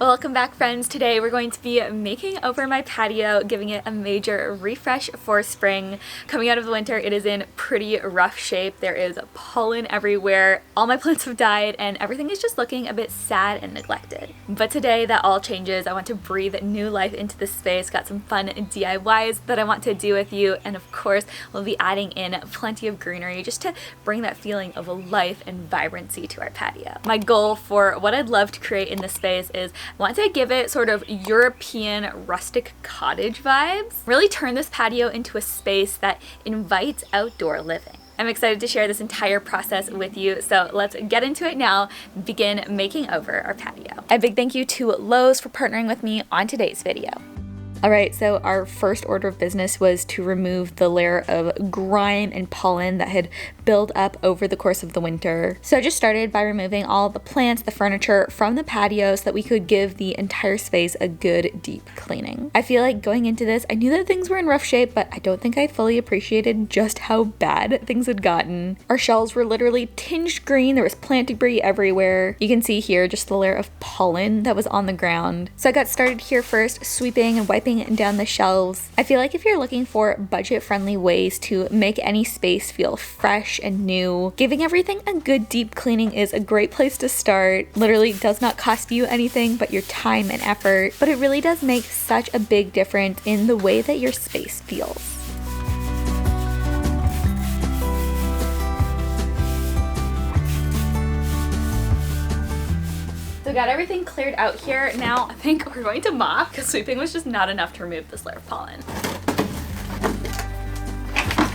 Welcome back, friends. Today we're going to be making over my patio, giving it a major refresh for spring. Coming out of the winter, it is in pretty rough shape. There is pollen everywhere, all my plants have died, and everything is just looking a bit sad and neglected. But today that all changes. I want to breathe new life into this space, got some fun DIYs that I want to do with you, and of course we'll be adding in plenty of greenery just to bring that feeling of life and vibrancy to our patio. My goal for what I'd love to create in this space is I want to give it sort of European rustic cottage vibes. Really turn this patio into a space that invites outdoor living. I'm excited to share this entire process with you, so let's get into it now and begin making over our patio. A big thank you to Lowe's for partnering with me on today's video. Alright, so our first order of business was to remove the layer of grime and pollen that had built up over the course of the winter. So I just started by removing all the plants, the furniture from the patio so that we could give the entire space a good deep cleaning. I feel like going into this, I knew that things were in rough shape, but I don't think I fully appreciated just how bad things had gotten. Our shelves were literally tinged green, there was plant debris everywhere. You can see here just the layer of pollen that was on the ground. So I got started here first, sweeping and wiping down the shelves. I feel like if you're looking for budget-friendly ways to make any space feel fresh and new, giving everything a good deep cleaning is a great place to start. Literally does not cost you anything but your time and effort, but it really does make such a big difference in the way that your space feels. So got everything cleared out here. Now I think we're going to mop because sweeping was just not enough to remove this layer of pollen.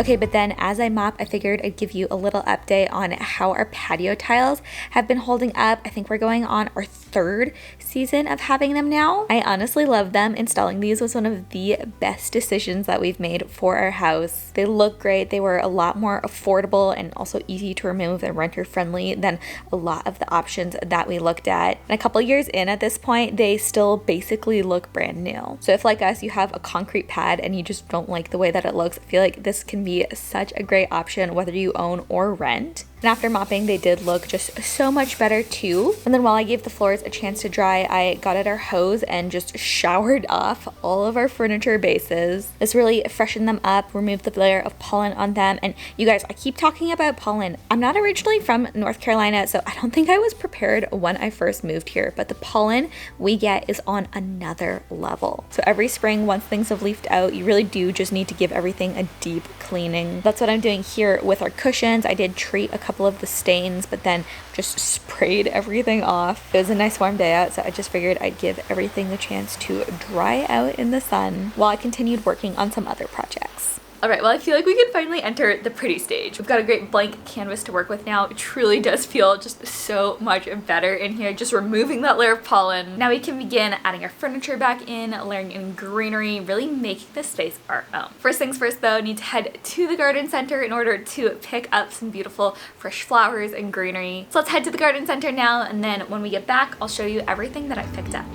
Okay, but then as I mop, I figured I'd give you a little update on how our patio tiles have been holding up. I think we're going on our third season of having them now. I honestly love them. Installing these was one of the best decisions that we've made for our house. They look great. They were a lot more affordable and also easy to remove and renter friendly than a lot of the options that we looked at. And a couple years in at this point, they still basically look brand new. So if like us, you have a concrete pad and you just don't like the way that it looks, I feel like this can be such a great option whether you own or rent. And after mopping, they did look just so much better too. And then while I gave the floors a chance to dry, I got at our hose and just showered off all of our furniture bases. This really freshened them up, removed the layer of pollen on them. And you guys, I keep talking about pollen. I'm not originally from North Carolina, so I don't think I was prepared when I first moved here, but the pollen we get is on another level. So every spring, once things have leafed out, you really do just need to give everything a deep cleaning. That's what I'm doing here with our cushions. I did treat a couple of the stains, but then just sprayed everything off. It was a nice warm day out, so I just figured I'd give everything a chance to dry out in the sun while I continued working on some other projects. Alright, well I feel like we can finally enter the pretty stage. We've got a great blank canvas to work with now. It truly does feel just so much better in here, just removing that layer of pollen. Now we can begin adding our furniture back in, layering in greenery, really making this space our own. First things first though, need to head to the garden center in order to pick up some beautiful fresh flowers and greenery. So let's head to the garden center now, and then when we get back, I'll show you everything that I picked up.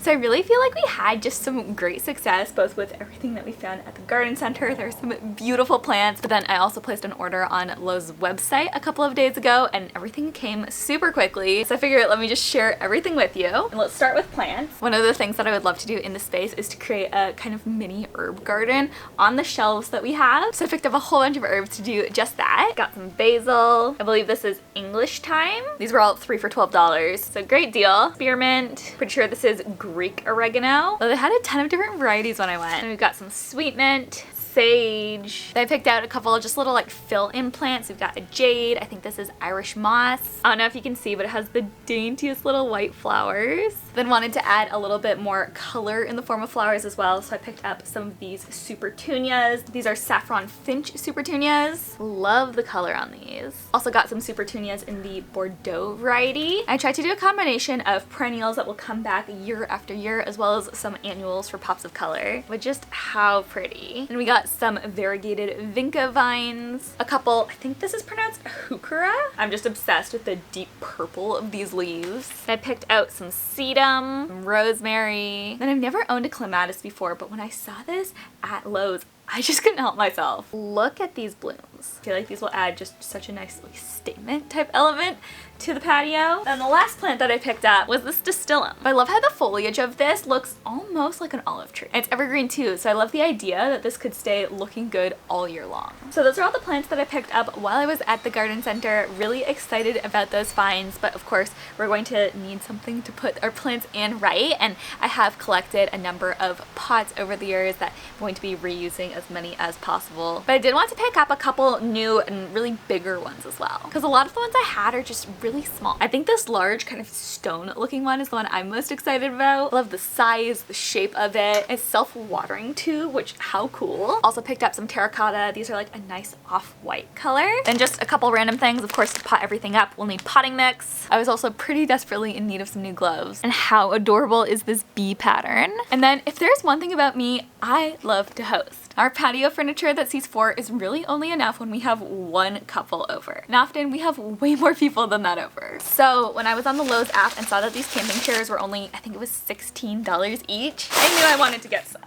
So I really feel like we had just some great success both with everything that we found at the garden center. There were some beautiful plants, but then I also placed an order on Lowe's website a couple of days ago and everything came super quickly. So I figured let me just share everything with you. And let's start with plants. One of the things that I would love to do in this space is to create a kind of mini herb garden on the shelves that we have. So I picked up a whole bunch of herbs to do just that. Got some basil. I believe this is English thyme. These were all 3 for $12. So great deal. Spearmint. Pretty sure this is Greek oregano. Though they had a ton of different varieties when I went. And we've got some sweet mint, sage. I picked out a couple of just little like fill-in plants. We've got a jade. I think this is Irish moss. I don't know if you can see, but it has the daintiest little white flowers. Then wanted to add a little bit more color in the form of flowers as well, so I picked up some of these Supertunias. These are Saffron Finch Supertunias. Love the color on these. Also got some Supertunias in the Bordeaux variety. I tried to do a combination of perennials that will come back year after year, as well as some annuals for pops of color. But just how pretty. And we got some Veragated Vinca vines. A couple, I think this is pronounced Heuchera. I'm just obsessed with the deep purple of these leaves. I picked out some Sedum, some Rosemary. And I've never owned a Clematis before, but when I saw this at Lowe's, I just couldn't help myself. Look at these blooms. I feel like these will add just such a nice like, statement type element to the patio. And the last plant that I picked up was this Dystillum. I love how the foliage of this looks almost like an olive tree. And it's evergreen too, so I love the idea that this could stay looking good all year long. So those are all the plants that I picked up while I was at the garden center. Really excited about those finds, but of course we're going to need something to put our plants in, right? And I have collected a number of pots over the years that I'm going to be reusing as many as possible. But I did want to pick up a couple new and really bigger ones as well, because a lot of the ones I had are just really small. I think this large kind of stone looking one is the one I'm most excited about. I love the size, the shape of it. It's self-watering too, which how cool. Also picked up some terracotta. These are like a nice off-white color. Then just a couple random things. Of course, to pot everything up, we'll need potting mix. I was also pretty desperately in need of some new gloves. And how adorable is this bee pattern? And then if there's one thing about me, I love to host. Our patio furniture that seats 4 is really only enough when we have one couple over. And often we have way more people than that over. So when I was on the Lowe's app and saw that these camping chairs were only, I think it was $16 each, I knew I wanted to get some.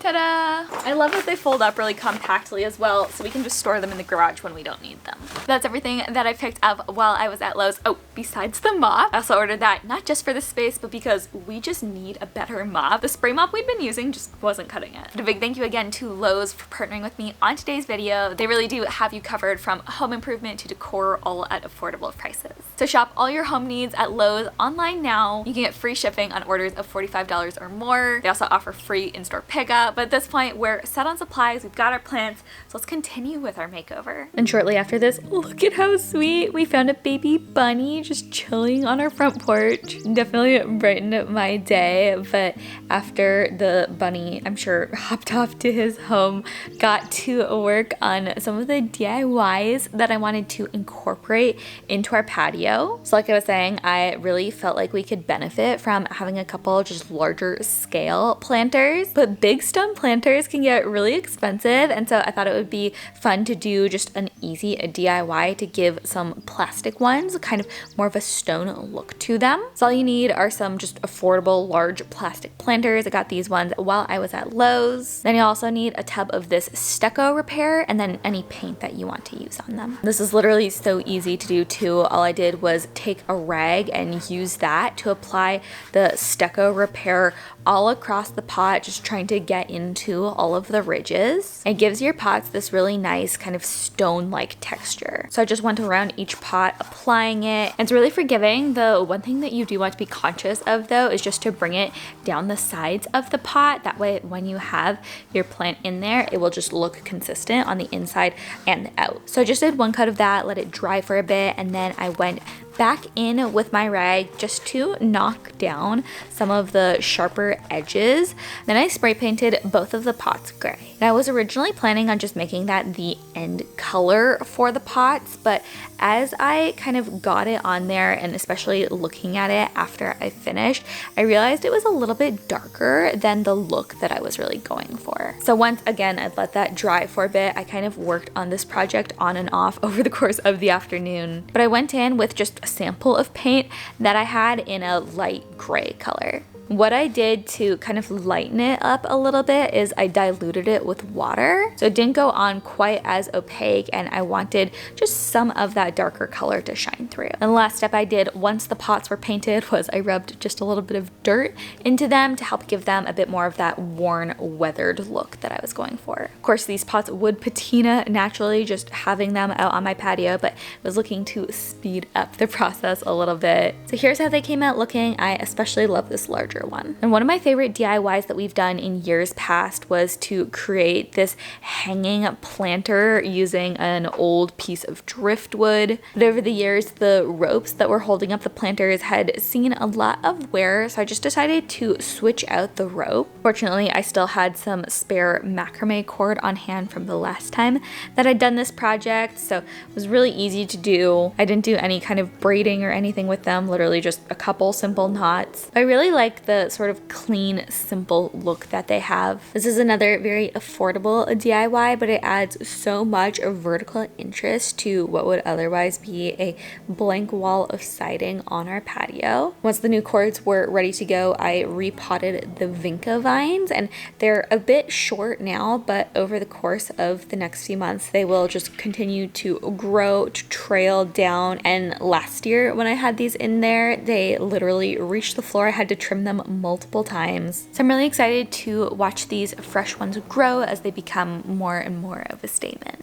Ta-da! I love that they fold up really compactly as well, so we can just store them in the garage when we don't need them. That's everything that I picked up while I was at Lowe's. Oh, besides the mop, I also ordered that not just for the space, but because we just need a better mop. The spray mop we'd been using just wasn't cutting it. But a big thank you again to Lowe's for partnering with me on today's video. They really do have you covered from home improvement to decor, all at affordable prices. So shop all your home needs at Lowe's online now. You can get free shipping on orders of $45 or more. They also offer free in-store pickup. But at this point, we're set on supplies, we've got our plants, so let's continue with our makeover. And shortly after this, look at how sweet! We found a baby bunny just chilling on our front porch. Definitely brightened up my day, but after the bunny, I'm sure, hopped off to his home, got to work on some of the DIYs that I wanted to incorporate into our patio. So like I was saying, I really felt like we could benefit from having a couple just larger scale planters, but big stone planters can get really expensive, and so I thought it would be fun to do just an easy DIY to give some plastic ones kind of more of a stone look to them. So all you need are some just affordable large plastic planters. I got these ones while I was at Lowe's. Then you also need a tub of this stucco repair and then any paint that you want to use on them. This is literally so easy to do too. All I did was take a rag and use that to apply the stucco repair all across the pot, just trying to get into all of the ridges. It gives your pots this really nice kind of stone-like texture. So I just went around each pot applying it. It's really forgiving. The one thing that you do want to be conscious of though is just to bring it down the sides of the pot. That way when you have your plant in there, it will just look consistent on the inside and the out. So I just did one coat of that, let it dry for a bit, and then I went back in with my rag just to knock down some of the sharper edges. Then I spray painted both of the pots gray. And I was originally planning on just making that the end color for the pots, but as I kind of got it on there, and especially looking at it after I finished, I realized it was a little bit darker than the look that I was really going for. So once again, I'd let that dry for a bit. I kind of worked on this project on and off over the course of the afternoon, but I went in with just a sample of paint that I had in a light gray color. What I did to kind of lighten it up a little bit is I diluted it with water, so it didn't go on quite as opaque, and I wanted just some of that darker color to shine through. And the last step I did once the pots were painted was I rubbed just a little bit of dirt into them to help give them a bit more of that worn, weathered look that I was going for. Of course, these pots would patina naturally just having them out on my patio, but I was looking to speed up the process a little bit. So here's how they came out looking. I especially love this larger larger one. And one of my favorite DIYs that we've done in years past was to create this hanging planter using an old piece of driftwood. But over the years, the ropes that were holding up the planters had seen a lot of wear, so I just decided to switch out the rope. Fortunately, I still had some spare macrame cord on hand from the last time that I'd done this project, so it was really easy to do. I didn't do any kind of braiding or anything with them, literally just a couple simple knots. I really like the sort of clean, simple look that they have. This is another very affordable DIY, but it adds so much of vertical interest to what would otherwise be a blank wall of siding on our patio. Once the new cords were ready to go, I repotted the Vinca vines, and they're a bit short now, but over the course of the next few months, they will just continue to grow, to trail down. And last year when I had these in there, they literally reached the floor. I had to trim them multiple times. So I'm really excited to watch these fresh ones grow as they become more and more of a statement.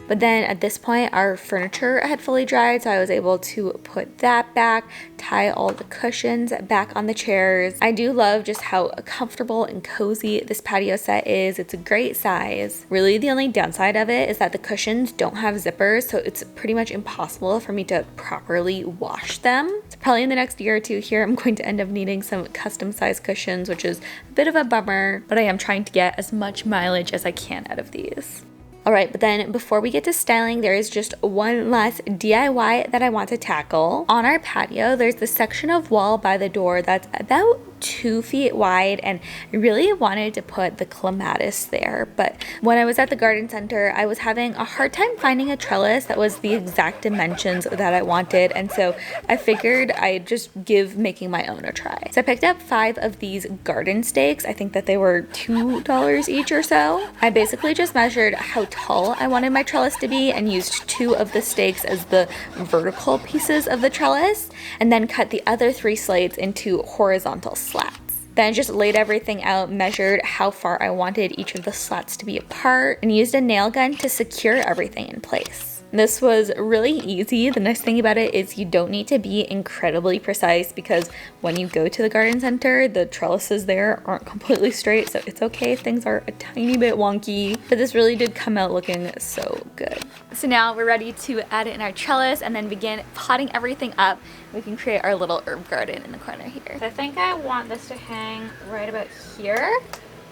But then at this point, our furniture had fully dried, so I was able to put that back, tie all the cushions back on the chairs. I do love just how comfortable and cozy this patio set is. It's a great size. Really, the only downside of it is that the cushions don't have zippers, so it's pretty much impossible for me to properly wash them. So probably in the next year or two here, I'm going to end up needing some custom sized cushions, which is a bit of a bummer, but I am trying to get as much mileage as I can out of these. Alright, but then before we get to styling, there is just one last DIY that I want to tackle. On our patio, there's this section of wall by the door that's about 2 feet wide, and I really wanted to put the Clematis there, but when I was at the garden center, I was having a hard time finding a trellis that was the exact dimensions that I wanted, and so I figured I'd just give making my own a try. So I picked up 5 of these garden stakes. I think that they were $2 each or so. I basically just measured how tall I wanted my trellis to be and used 2 of the stakes as the vertical pieces of the trellis, and then cut the other 3 slates into horizontal slats. Then I just laid everything out, measured how far I wanted each of the slats to be apart, and used a nail gun to secure everything in place. This was really easy. The nice thing about it is you don't need to be incredibly precise, because when you go to the garden center, the trellises there aren't completely straight, so it's okay if things are a tiny bit wonky, but this really did come out looking so good. So now we're ready to add in our trellis and then begin potting everything up. We can create our little herb garden in the corner here. So I think I want this to hang right about here.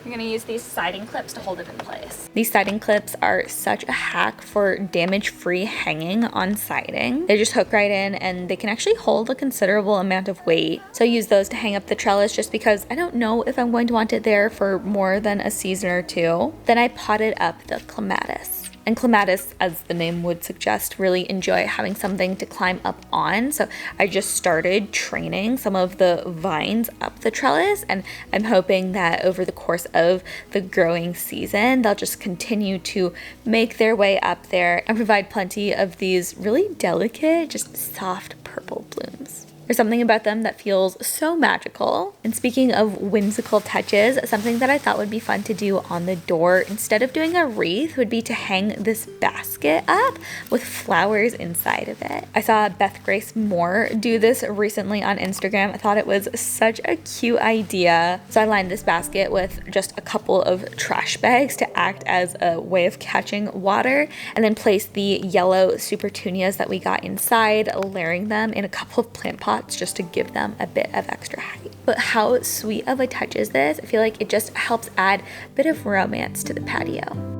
We're gonna use these siding clips to hold it in place. These siding clips are such a hack for damage-free hanging on siding. They just hook right in, and they can actually hold a considerable amount of weight. So I use those to hang up the trellis just because I don't know if I'm going to want it there for more than a season or two. Then I potted up the Clematis. And Clematis, as the name would suggest, really enjoy having something to climb up on. So I just started training some of the vines up the trellis, and I'm hoping that over the course of the growing season, they'll just continue to make their way up there and provide plenty of these really delicate, just soft purple blooms. There's something about them that feels so magical. And speaking of whimsical touches, something that I thought would be fun to do on the door instead of doing a wreath would be to hang this basket up with flowers inside of it. I saw Beth Grace Moore do this recently on Instagram. I thought it was such a cute idea. So I lined this basket with just a couple of trash bags to act as a way of catching water, and then placed the yellow Supertunias that we got inside, layering them in a couple of plant pots just to give them a bit of extra height. But how sweet of a touch is this? I feel like it just helps add a bit of romance to the patio.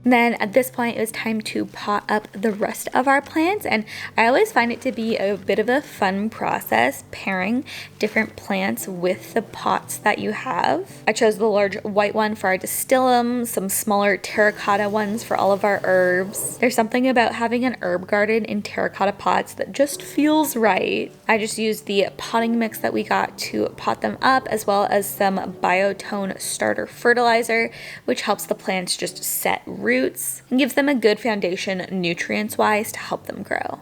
Then at this point, it was time to pot up the rest of our plants, and I always find it to be a bit of a fun process pairing different plants with the pots that you have. I chose the large white one for our Dystillum, some smaller terracotta ones for all of our herbs. There's something about having an herb garden in terracotta pots that just feels right. I just used the potting mix that we got to pot them up, as well as some Biotone starter fertilizer, which helps the plants just set roots and gives them a good foundation nutrients-wise to help them grow.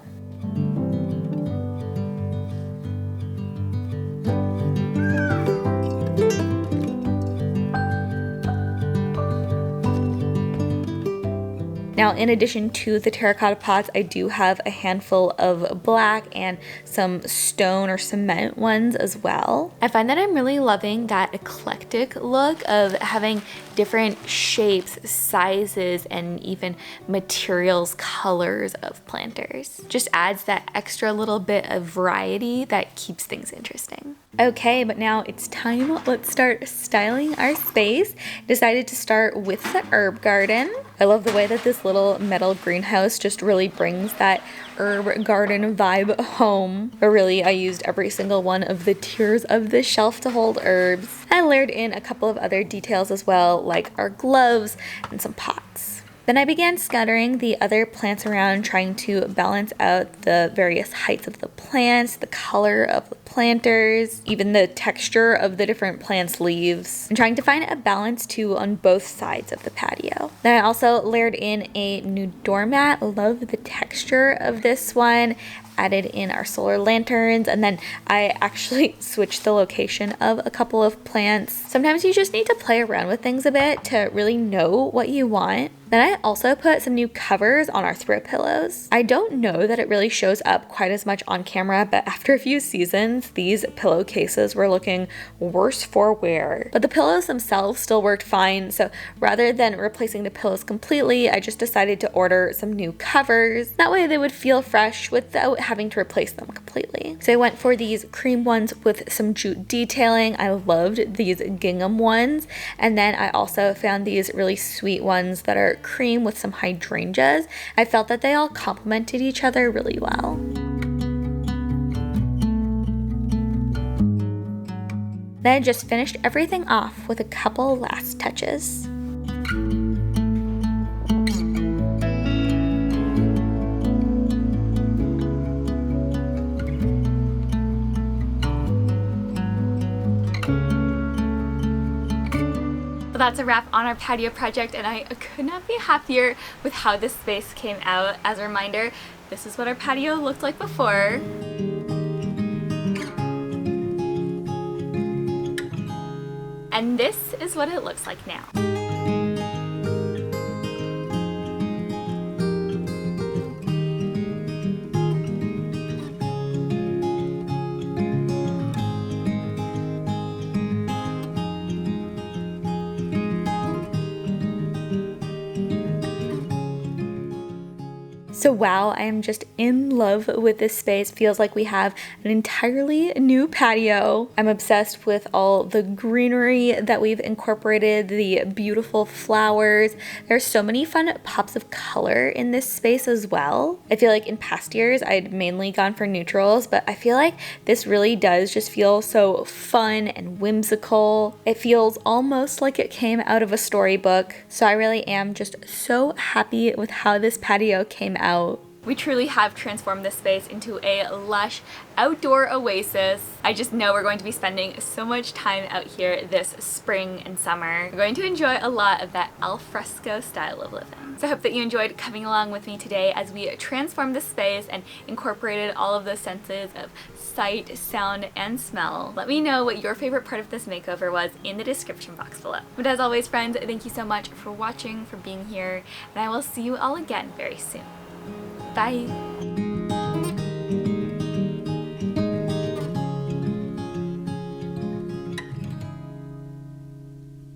Now, in addition to the terracotta pots, I do have a handful of black and some stone or cement ones as well. I find that I'm really loving that eclectic look of having different shapes, sizes, and even materials, colors of planters. Just adds that extra little bit of variety that keeps things interesting. Okay, but now it's time. Let's start styling our space. Decided to start with the herb garden. I love the way that this little metal greenhouse just really brings that herb garden vibe home. But really, I used every single one of the tiers of this shelf to hold herbs. I layered in a couple of other details as well, like our gloves and some pots. Then I began scattering the other plants around, trying to balance out the various heights of the plants, the color of the planters, even the texture of the different plants' leaves, and trying to find a balance too on both sides of the patio. Then I also layered in a new doormat. Love the texture of this one. Added in our solar lanterns, and then I actually switched the location of a couple of plants. Sometimes you just need to play around with things a bit to really know what you want. Then I also put some new covers on our throw pillows. I don't know that it really shows up quite as much on camera, but after a few seasons, these pillowcases were looking worse for wear. But the pillows themselves still worked fine, so rather than replacing the pillows completely, I just decided to order some new covers. That way they would feel fresh without having to replace them completely. So I went for these cream ones with some jute detailing. I loved these gingham ones. And then I also found these really sweet ones that are cream with some hydrangeas. I felt that they all complemented each other really well. Then I just finished everything off with a couple last touches. That's a wrap on our patio project, and I could not be happier with how this space came out. As a reminder, this is what our patio looked like before. And this is what it looks like now. So wow, I am just in love with this space. Feels like we have an entirely new patio. I'm obsessed with all the greenery that we've incorporated, the beautiful flowers. There's so many fun pops of color in this space as well. I feel like in past years I'd mainly gone for neutrals, but I feel like this really does just feel so fun and whimsical. It feels almost like it came out of a storybook. So I really am just so happy with how this patio came out. We truly have transformed this space into a lush outdoor oasis. I just know we're going to be spending so much time out here this spring and summer. We're going to enjoy a lot of that al fresco style of living. So I hope that you enjoyed coming along with me today as we transformed the space and incorporated all of those senses of sight, sound, and smell. Let me know what your favorite part of this makeover was in the description box below. But as always, friends, thank you so much for watching, for being here, and I will see you all again very soon. Bye!